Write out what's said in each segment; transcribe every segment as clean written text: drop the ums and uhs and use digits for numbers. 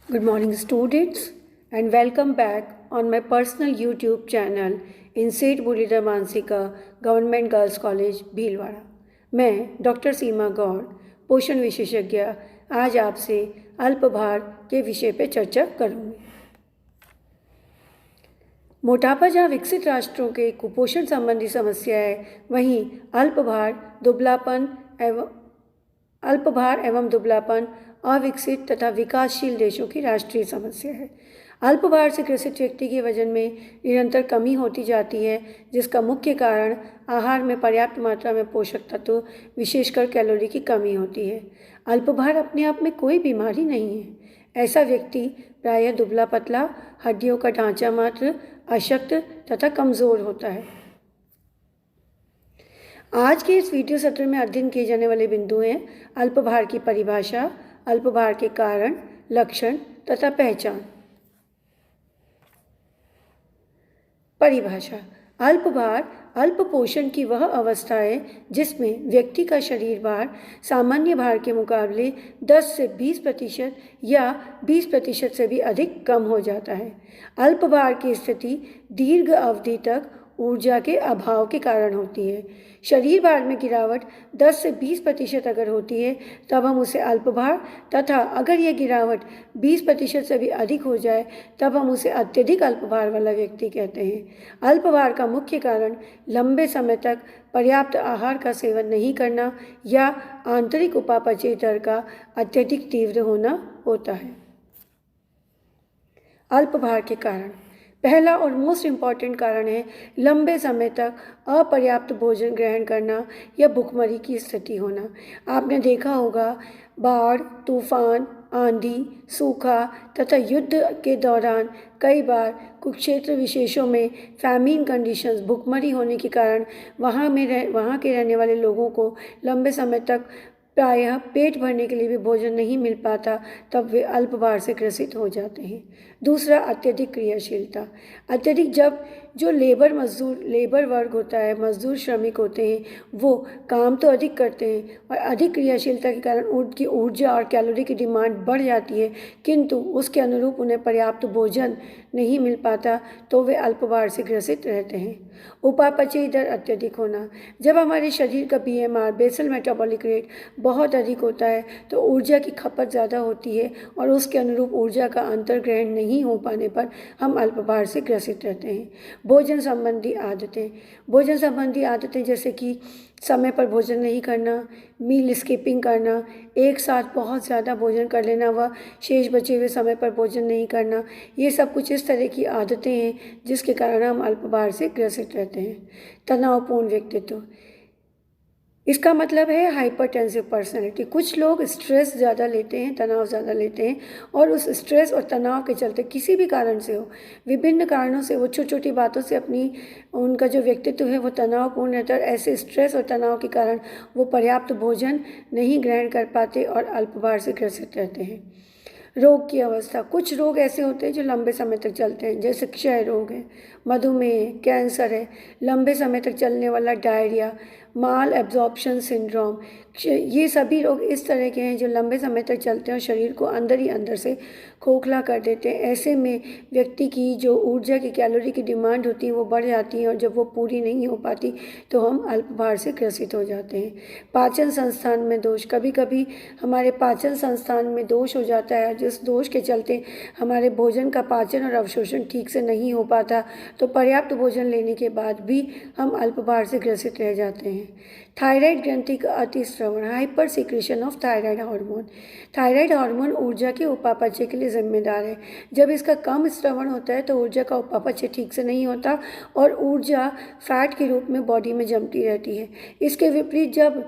Good morning, students, and welcome back on my personal YouTube channel in St. Burida Mansika Government Girls College, Bhilwara. मैं doctor सीमा गौड़, पोषण विशेषज्ञ, आज आपसे अल्पभार के विषय पर चर्चा करूँगी। मोटापा जहाँ विकसित राष्ट्रों के कुपोषण संबंधी समस्या है, वहीं अल्पभार एवं दुबलापन अविकसित तथा विकासशील देशों की राष्ट्रीय समस्या है। अल्पभार से ग्रसित व्यक्ति के वजन में निरंतर कमी होती जाती है, जिसका मुख्य कारण आहार में पर्याप्त मात्रा में पोषक तत्व, विशेषकर कैलोरी की कमी होती है। अल्पभार अपने आप में कोई बीमारी नहीं है। ऐसा व्यक्ति प्रायः दुबला पतला, हड्डियों का ढांचा मात्र, अशक्त तथा कमज़ोर होता है। आज के इस वीडियो सत्र में अध्ययन किए जाने वाले बिंदु हैं अल्पभार की परिभाषा, अल्पभार के कारण, लक्षण तथा पहचान। परिभाषा: अल्पभार अल्प पोषण की वह अवस्था है जिसमें व्यक्ति का शरीर भार सामान्य भार के मुकाबले 10 से 20% या 20% से भी अधिक कम हो जाता है। अल्पभार की स्थिति दीर्घ अवधि तक ऊर्जा के अभाव के कारण होती है। शरीर भार में गिरावट 10 से 20% अगर होती है तब हम उसे अल्पभार, तथा अगर यह गिरावट 20% से भी अधिक हो जाए तब हम उसे अत्यधिक अल्पभार वाला व्यक्ति कहते हैं। अल्पभार का मुख्य कारण लंबे समय तक पर्याप्त आहार का सेवन नहीं करना या आंतरिक उपापचय दर का अत्यधिक तीव्र होना होता है। अल्पभार के कारण पहला और मोस्ट इम्पॉर्टेंट कारण है लंबे समय तक अपर्याप्त भोजन ग्रहण करना या भुखमरी की स्थिति होना। आपने देखा होगा बाढ़, तूफान, आंधी, सूखा तथा युद्ध के दौरान कई बार कुछ क्षेत्र विशेषों में फैमिन कंडीशंस, भुखमरी होने के कारण वहाँ के रहने वाले लोगों को लंबे समय तक प्रायः पेट भरने के लिए भी भोजन नहीं मिल पाता, तब वे अल्पभार से ग्रसित हो जाते हैं। दूसरा, अत्यधिक क्रियाशीलता। अत्यधिक जब जो लेबर वर्ग होता है, मजदूर श्रमिक होते हैं, वो काम तो अधिक करते हैं और अधिक क्रियाशीलता के कारण उनकी ऊर्जा और कैलोरी की डिमांड बढ़ जाती है, किंतु उसके अनुरूप उन्हें पर्याप्त भोजन नहीं मिल पाता, तो वे अल्पभार से ग्रसित रहते हैं। उपापचयी दर अत्यधिक होना। जब हमारे शरीर का BMR, बेसल मेटाबॉलिक रेट, बहुत अधिक होता है तो ऊर्जा की खपत ज़्यादा होती है और उसके अनुरूप ऊर्जा का अंतर्ग्रहण नहीं हो पाने पर हम अल्पभार से ग्रसित रहते हैं। भोजन संबंधी आदतें जैसे कि समय पर भोजन नहीं करना, मील स्किपिंग करना, एक साथ बहुत ज़्यादा भोजन कर लेना व शेष बचे हुए समय पर भोजन नहीं करना, ये सब कुछ इस तरह की आदतें हैं जिसके कारण हम अल्पभार से ग्रसित रहते हैं। तनावपूर्ण व्यक्तित्व, इसका मतलब है हाइपरटेंसिव पर्सनैलिटी। कुछ लोग स्ट्रेस ज़्यादा लेते हैं, तनाव ज़्यादा लेते हैं और उस स्ट्रेस और तनाव के चलते किसी भी कारण से हो, विभिन्न कारणों से वो छोटी छोटी बातों से उनका जो व्यक्तित्व है वो तनावपूर्ण रहता है। ऐसे स्ट्रेस और तनाव के कारण वो पर्याप्त भोजन नहीं ग्रहण कर पाते और अल्पभार से ग्रसित रहते हैं। रोग की अवस्था, कुछ रोग ऐसे होते हैं जो लंबे समय तक चलते हैं, जैसे क्षय रोग है, मधुमेह, कैंसर है, लंबे समय तक चलने वाला डायरिया, माल एब्जॉर्प्शन सिंड्रोम, ये सभी रोग इस तरह के हैं जो लंबे समय तक चलते हैं और शरीर को अंदर ही अंदर से खोखला कर देते हैं। ऐसे में व्यक्ति की जो ऊर्जा की, कैलोरी की डिमांड होती है वो बढ़ जाती है और जब वो पूरी नहीं हो पाती तो हम अल्पभार से ग्रसित हो जाते हैं। पाचन संस्थान में दोष, कभी कभी हमारे पाचन संस्थान में दोष हो जाता है, जिस दोष के चलते हमारे भोजन का पाचन और अवशोषण ठीक से नहीं हो पाता, तो पर्याप्त भोजन लेने के बाद भी हम अल्पभार से ग्रसित रह जाते हैं। थायराइड ग्रंथि का अतिस्रवण, hyper secretion of thyroid hormone. Thyroid hormone ऊर्जा के उपापचय के लिए जिम्मेदार है। जब इसका कम स्रवण होता है तो ऊर्जा का उपापचय ठीक से नहीं होता और ऊर्जा फैट के रूप में बॉडी में जमती रहती है। इसके विपरीत जब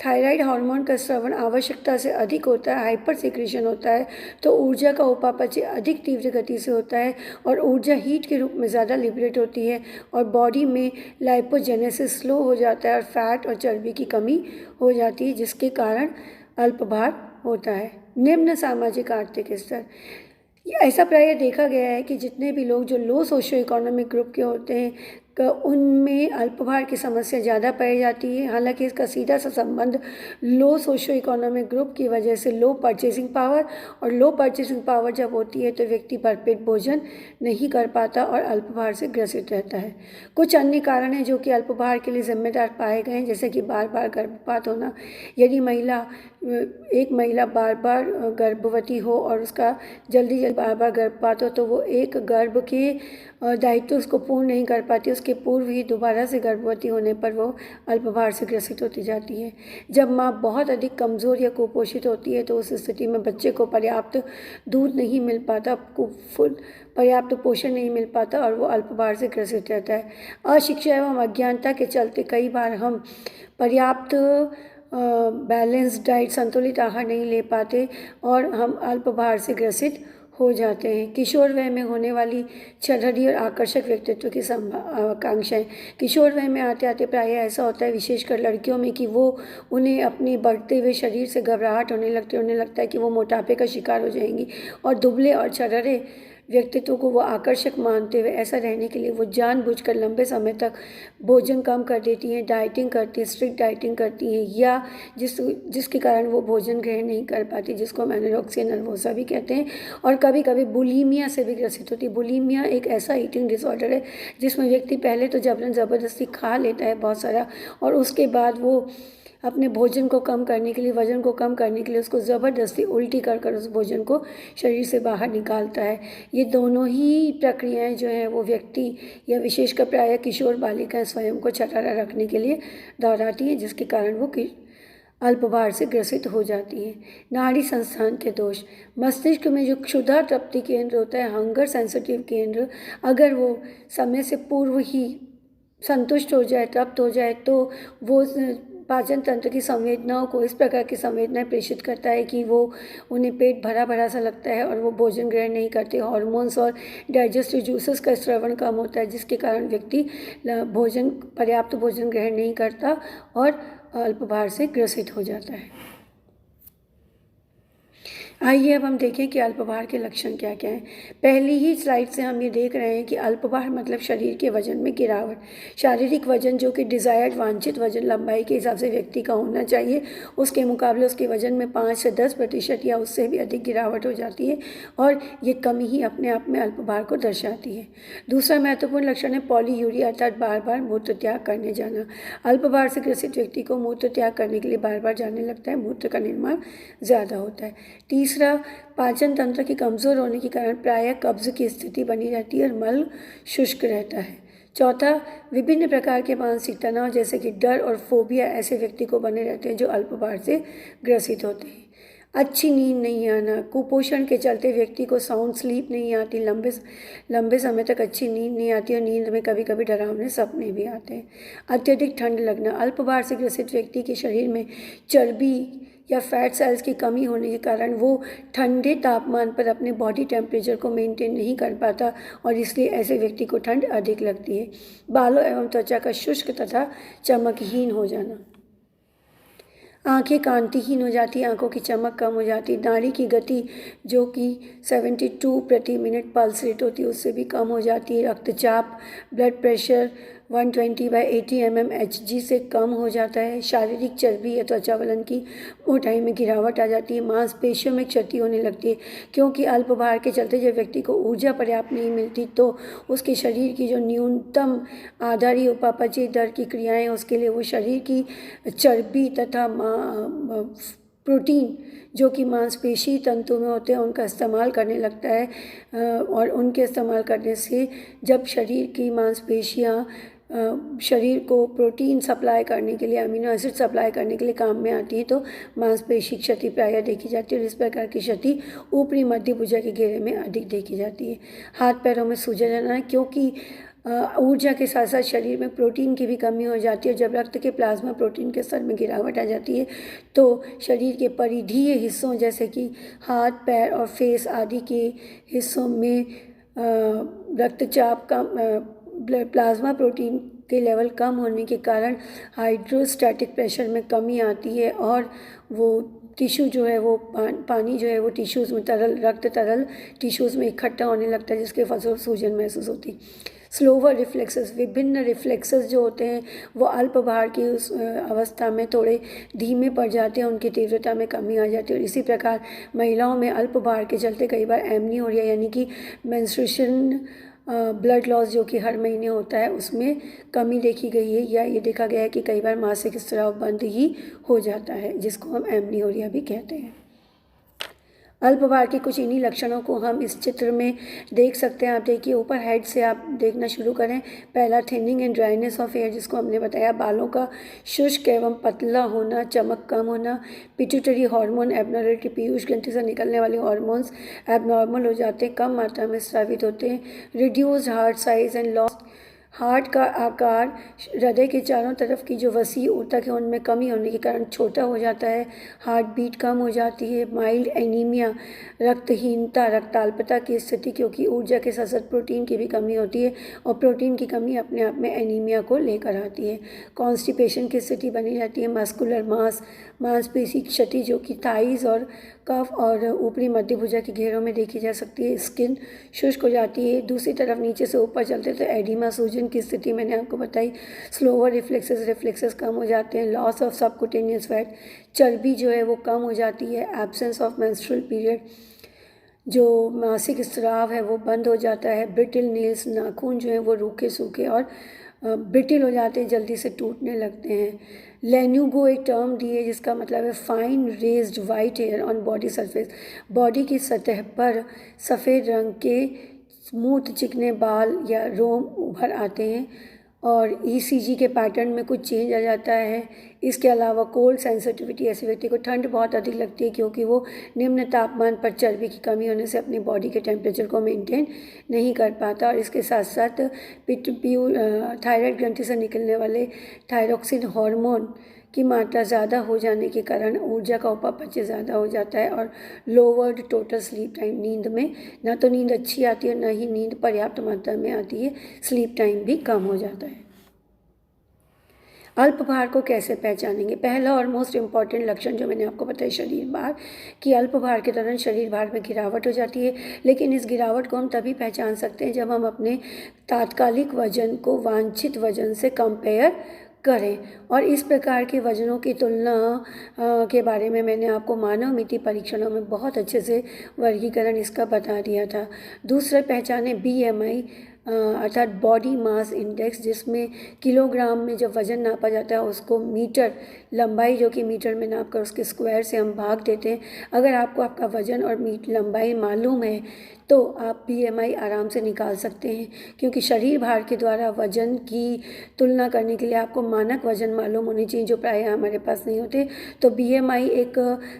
थायराइड हार्मोन का स्रवण आवश्यकता से अधिक होता है, हाइपर सिक्रेशन होता है, तो ऊर्जा का उपापचय अधिक तीव्र गति से होता है और ऊर्जा हीट के रूप में ज़्यादा लिबरेट होती है और बॉडी में लाइपोजेनेसिस स्लो हो जाता है और फैट और चर्बी की कमी हो जाती है, जिसके कारण अल्पभार होता है। निम्न सामाजिक आर्थिक स्तर, ऐसा प्रायः देखा गया है कि जितने भी लोग जो लो सोशियो इकोनॉमिक ग्रुप के होते हैं, उनमें अल्पभार की समस्या ज़्यादा पाई जाती है। हालांकि इसका सीधा सा संबंध लो सोशो इकोनॉमिक ग्रुप की वजह से लो परचेसिंग पावर, और लो परचेसिंग पावर जब होती है तो व्यक्ति भरपेट भोजन नहीं कर पाता और अल्पभार से ग्रसित रहता है। कुछ अन्य कारण हैं जो कि अल्पभार के लिए जिम्मेदार पाए गए हैं, जैसे कि बार बार गर्भपात होना। यदि एक महिला बार बार गर्भवती हो और उसका जल्दी बार बार गर्भपात हो तो वो एक गर्भ के दायित्व उसको पूर्ण नहीं कर पाती, उसके पूर्व ही दोबारा से गर्भवती होने पर वो अल्पभार से ग्रसित होती जाती है। जब माँ बहुत अधिक कमज़ोर या कुपोषित होती है तो उस स्थिति में बच्चे को पर्याप्त दूध नहीं मिल पाता, पर्याप्त पोषण नहीं मिल पाता और वो अल्पभार से ग्रसित रहता है। अशिक्षा एवं अज्ञानता के चलते कई बार हम पर्याप्त बैलेंस डाइट, संतुलित आहार नहीं ले पाते और हम अल्पभार से ग्रसित हो जाते हैं। किशोर वय में होने वाली छरहरी और आकर्षक व्यक्तित्व की आकांक्षाएं। किशोर वय में आते आते प्रायः ऐसा होता है, विशेषकर लड़कियों में, कि उन्हें अपने बढ़ते हुए शरीर से घबराहट होने लगती है। उन्हें लगता है कि वो मोटापे का शिकार हो जाएंगी और दुबले और छरहरे व्यक्तित्व को वो आकर्षक मानते हुए ऐसा रहने के लिए वो जानबूझकर लंबे समय तक भोजन कम कर देती हैं, डाइटिंग करती हैं, स्ट्रिक्ट डाइटिंग करती हैं, या जिसके कारण वो भोजन ग्रहण नहीं कर पाती, जिसको हम एनोरेक्सिया नर्वोसा भी कहते हैं। और कभी कभी बुलीमिया से भी ग्रसित होती है। बुलीमिया एक ऐसा ईटिंग डिसऑर्डर है जिसमें व्यक्ति पहले तो जबरन ज़बरदस्ती खा लेता है बहुत सारा, और उसके बाद वो अपने भोजन को कम करने के लिए, वजन को कम करने के लिए उसको ज़बरदस्ती उल्टी कर उस भोजन को शरीर से बाहर निकालता है। ये दोनों ही प्रक्रियाएं जो हैं वो व्यक्ति या विशेषकर प्रायः किशोर बालिकाएं स्वयं को छटारा रखने के लिए दोहराती हैं, जिसके कारण वो अल्पभार से ग्रसित हो जाती हैं। नाड़ी संस्थान के दोष। मस्तिष्क में जो क्षुधा तृप्ति केंद्र होता है, हंगर सेंसिटिव केंद्र, अगर वो समय से पूर्व ही संतुष्ट हो जाए, तृप्त हो जाए, तो वो पाचन तंत्र की संवेदनाओं को इस प्रकार की संवेदनाएं प्रेषित करता है कि वो उन्हें पेट भरा भरा सा लगता है और वो भोजन ग्रहण नहीं करते। हार्मोन्स और डाइजेस्टिव जूसेस का स्रवण कम होता है, जिसके कारण व्यक्ति पर्याप्त भोजन ग्रहण नहीं करता और अल्पभार से ग्रसित हो जाता है। आइए अब हम देखें कि अल्पभार के लक्षण क्या क्या हैं। पहली ही स्लाइड से हम ये देख रहे हैं कि अल्पभार मतलब शरीर के वजन में गिरावट। शारीरिक वजन जो कि डिज़ायर्ड, वांछित वजन लंबाई के हिसाब से व्यक्ति का होना चाहिए, उसके मुकाबले उसके वजन में 5 से 10% या उससे भी अधिक गिरावट हो जाती है, और ये कमी ही अपने आप में अल्पभार को दर्शाती है। दूसरा महत्वपूर्ण लक्षण है पॉलीयूरिया, अर्थात बार बार मूत्र त्याग करने जाना। अल्पभार से ग्रसित व्यक्ति को मूत्र त्याग करने के लिए बार बार जाने लगता है, मूत्र का निर्माण ज़्यादा होता है। तीसरा, पाचन तंत्र के कमज़ोर होने के कारण प्रायः कब्ज की स्थिति बनी रहती है और मल शुष्क रहता है। चौथा, विभिन्न प्रकार के मानसिक तनाव जैसे कि डर और फोबिया ऐसे व्यक्ति को बने रहते हैं जो अल्पभार से ग्रसित होते हैं। अच्छी नींद नहीं आना। कुपोषण के चलते व्यक्ति को साउंड स्लीप नहीं आती, लंबे समय तक अच्छी नींद नहीं आती और नींद में कभी कभी डरावने सपने भी आते हैं। अत्यधिक ठंड लगना। अल्पभार से ग्रसित व्यक्ति के शरीर में चर्बी या फैट सेल्स की कमी होने के कारण वो ठंडे तापमान पर अपने बॉडी टेम्परेचर को मेंटेन नहीं कर पाता और इसलिए ऐसे व्यक्ति को ठंड अधिक लगती है। बालों एवं त्वचा का शुष्क तथा चमकहीन हो जाना। आंखें कांतिहीन हो जाती, आंखों की चमक कम हो जाती, नाड़ी की गति जो कि 72 प्रति मिनट पल्स रेट होती है उससे भी कम हो जाती है। रक्तचाप, ब्लड प्रेशर 120/80 mmHg से कम हो जाता है। शारीरिक चर्बी या त्वचावलन की मोटाई में गिरावट आ जाती है। मांसपेशियों में क्षति होने लगती है, क्योंकि अल्पभार के चलते जब व्यक्ति को ऊर्जा पर्याप्त नहीं मिलती तो उसके शरीर की जो न्यूनतम आधारी उपापचय दर की क्रियाएं, उसके लिए वो शरीर की चर्बी तथा प्रोटीन जो कि मांसपेशी तंतु में होते हैं उनका इस्तेमाल करने लगता है, और उनके इस्तेमाल करने से जब शरीर की मांसपेशियां शरीर को प्रोटीन सप्लाई करने के लिए, अमीनो एसिड सप्लाई करने के लिए काम में आती है तो मांसपेशी क्षति प्रायः देखी जाती है और इस प्रकार की क्षति ऊपरी मध्य भुजा के घेरे में अधिक देखी जाती है। हाथ पैरों में सूजन रहना है, क्योंकि ऊर्जा के साथ साथ शरीर में प्रोटीन की भी कमी हो जाती है। जब रक्त के प्लाज्मा प्रोटीन के स्तर में गिरावट आ जाती है तो शरीर के परिधीय हिस्सों जैसे कि हाथ, पैर और फेस आदि के हिस्सों में रक्तचाप का प्लाज्मा प्रोटीन के लेवल कम होने के कारण हाइड्रोस्टैटिक प्रेशर में कमी आती है और वो टिश्यू जो है वो पानी जो है वो टिश्यूज़ में रक्त तरल टिश्यूज़ में इकट्ठा होने लगता है, जिसके फलस्वरूप सूजन महसूस होती है। स्लोवर रिफ्लेक्सेस, विभिन्न रिफ्लेक्सेस जो होते हैं वो अल्प भार की उस अवस्था में थोड़े धीमे पड़ जाते हैं, उनकी तीव्रता में कमी आ जाती है। और इसी प्रकार महिलाओं में अल्प भार के चलते कई बार एमनीओरिया यानी कि मेंस्ट्रुएशन ब्लड लॉस जो कि हर महीने होता है उसमें कमी देखी गई है, या ये देखा गया है कि कई बार मासिक स्राव बंद ही हो जाता है, जिसको हम एमनीओरिया भी कहते हैं। अल्प भार के कुछ इन्हीं लक्षणों को हम इस चित्र में देख सकते हैं। आप देखिए ऊपर हेड से आप देखना शुरू करें। पहला thinning and dryness of hair, जिसको हमने बताया बालों का शुष्क एवं पतला होना, चमक कम होना, पिट्यूटरी हार्मोन एबनॉर्मलिटी, पीयूष ग्रंथि से निकलने वाले हार्मोन्स एबनॉर्मल हो जाते हैं, कम मात्रा में स्रावित होते हैं, reduced heart size and loss, heart का आकार हृदय के चारों तरफ की जो वसी ऊतक है उनमें कमी होने के कारण छोटा हो जाता है, हार्ट बीट कम हो जाती है, माइल्ड एनीमिया, रक्तहीनता, रक्ताल्पता की स्थिति, क्योंकि ऊर्जा के साथ साथ प्रोटीन की भी कमी होती है और प्रोटीन की कमी अपने आप में एनीमिया को लेकर आती है, कॉन्स्टिपेशन की स्थिति बनी रहती है, मस्कुलर मास, मांसपेशी क्षति जो कि थाइज और कफ और ऊपरी मध्य भुजा के घेरों में देखी जा सकती है, स्किन शुष्क हो जाती है। दूसरी तरफ नीचे से ऊपर चलते तो एडिमा, सूजन की स्थिति मैंने आपको बताई, स्लोवर रिफ्लेक्सेस कम हो जाते हैं, लॉस ऑफ सबकुटेनियस फैट, चर्बी जो है वो कम हो जाती है, एब्सेंस ऑफ मेंस्ट्रुअल पीरियड, जो मासिक स्राव है वो बंद हो जाता है, ब्रिटिल नेल्स, नाखून जो है वो रूखे सूखे और ब्रिटिल हो जाते हैं, जल्दी से टूटने लगते हैं। लेन्यूगो एक टर्म दी है जिसका मतलब है fine raised white hair on body surface, body की सतह पर सफ़ेद रंग के स्मूथ चिकने बाल या रोम उभर आते हैं और ईसीजी के पैटर्न में कुछ चेंज आ जाता है। इसके अलावा कोल्ड सेंसिटिविटी, ऐसे व्यक्ति को ठंड बहुत अधिक लगती है क्योंकि वो निम्न तापमान पर चर्बी की कमी होने से अपनी बॉडी के टेम्परेचर को मेंटेन नहीं कर पाता। और इसके साथ साथ थायराइड ग्रंथि से निकलने वाले थायरोक्सिन हार्मोन की मात्रा ज़्यादा हो जाने के कारण ऊर्जा का उपापचय ज़्यादा हो जाता है और लोवर्ड टोटल स्लीप टाइम, नींद में ना तो नींद अच्छी आती है ना ही नींद पर्याप्त मात्रा में आती है, स्लीप टाइम भी कम हो जाता है। अल्प भार को कैसे पहचानेंगे? पहला और मोस्ट इम्पॉर्टेंट लक्षण जो मैंने आपको बताया शरीर भार, कि अल्प भार के दौरान शरीर भार में गिरावट हो जाती है, लेकिन इस गिरावट को हम तभी पहचान सकते हैं जब हम अपने तात्कालिक वजन को वांछित वजन से कंपेयर करें। और इस प्रकार के वजनों की तुलना के बारे में मैंने आपको मानव मिति परीक्षणों में बहुत अच्छे से वर्गीकरण इसका बता दिया था। दूसरा पहचाने BMI अर्थात बॉडी मास इंडेक्स, जिसमें किलोग्राम में जब वज़न नापा जाता है उसको मीटर लंबाई जो कि मीटर में नाप कर उसके स्क्वायर से हम भाग देते हैं। अगर आपको आपका वज़न और लंबाई मालूम है तो आप BMI आराम से निकाल सकते हैं, क्योंकि शरीर भार के द्वारा वज़न की तुलना करने के लिए आपको मानक वज़न मालूम होने चाहिए जो प्रायः हमारे पास नहीं होते। तो BMI एक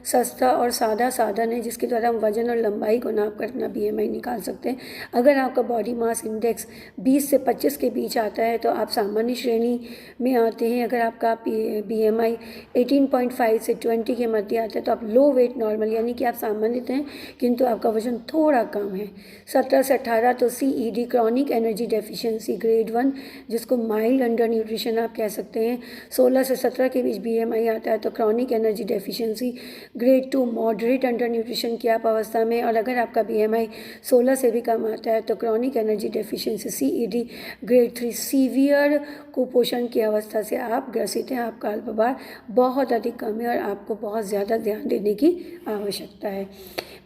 सस्ता और सादा साधन है जिसके द्वारा हम वज़न और लंबाई को नाप कर अपना BMI निकाल सकते हैं। अगर आपका बॉडी मास इंडेक्स 20 से 25 के बीच आता है तो आप सामान्य श्रेणी में आते हैं। अगर आपका BMI 18.5 से 20 के मध्य आता है तो आप लो वेट नॉर्मल यानी कि आप सामान्यतः हैं किंतु आपका वज़न थोड़ा कम है। 17 से 18 तो CED chronic energy deficiency grade 1 जिसको माइल्ड अंडर न्यूट्रिशन आप कह सकते हैं। 16 से 17 के बीच BMI आता है तो chronic energy deficiency grade 2 moderate under nutrition की आप अवस्था में। और अगर आपका BMI 16 से भी कम आता है तो chronic energy deficiency CED grade 3 severe कुपोषण की अवस्था से आप ग्रसित हैं। आपका अल्प भार बहुत अधिक कम है और आपको बहुत ज़्यादा ध्यान देने की आवश्यकता है।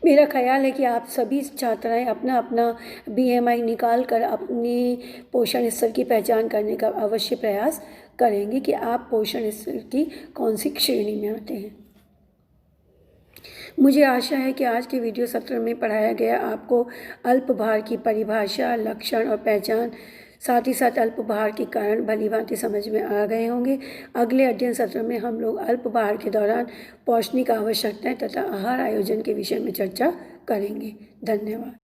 मेरा ख्याल है कि आप सभी छात्राएं अपना अपना BMI निकाल कर अपने पोषण स्तर की पहचान करने का अवश्य प्रयास करेंगे कि आप पोषण स्तर की कौन सी श्रेणी में आते हैं। मुझे आशा है कि आज के वीडियो सत्र में पढ़ाया गया आपको अल्प भार की परिभाषा, लक्षण और पहचान, साथ ही साथ अल्प भार के कारण भली भांति समझ में आ गए होंगे। अगले अध्ययन सत्र में हम लोग अल्प भार के दौरान पौष्टिक आवश्यकताएं तथा आहार आयोजन के विषय में चर्चा करेंगे। धन्यवाद।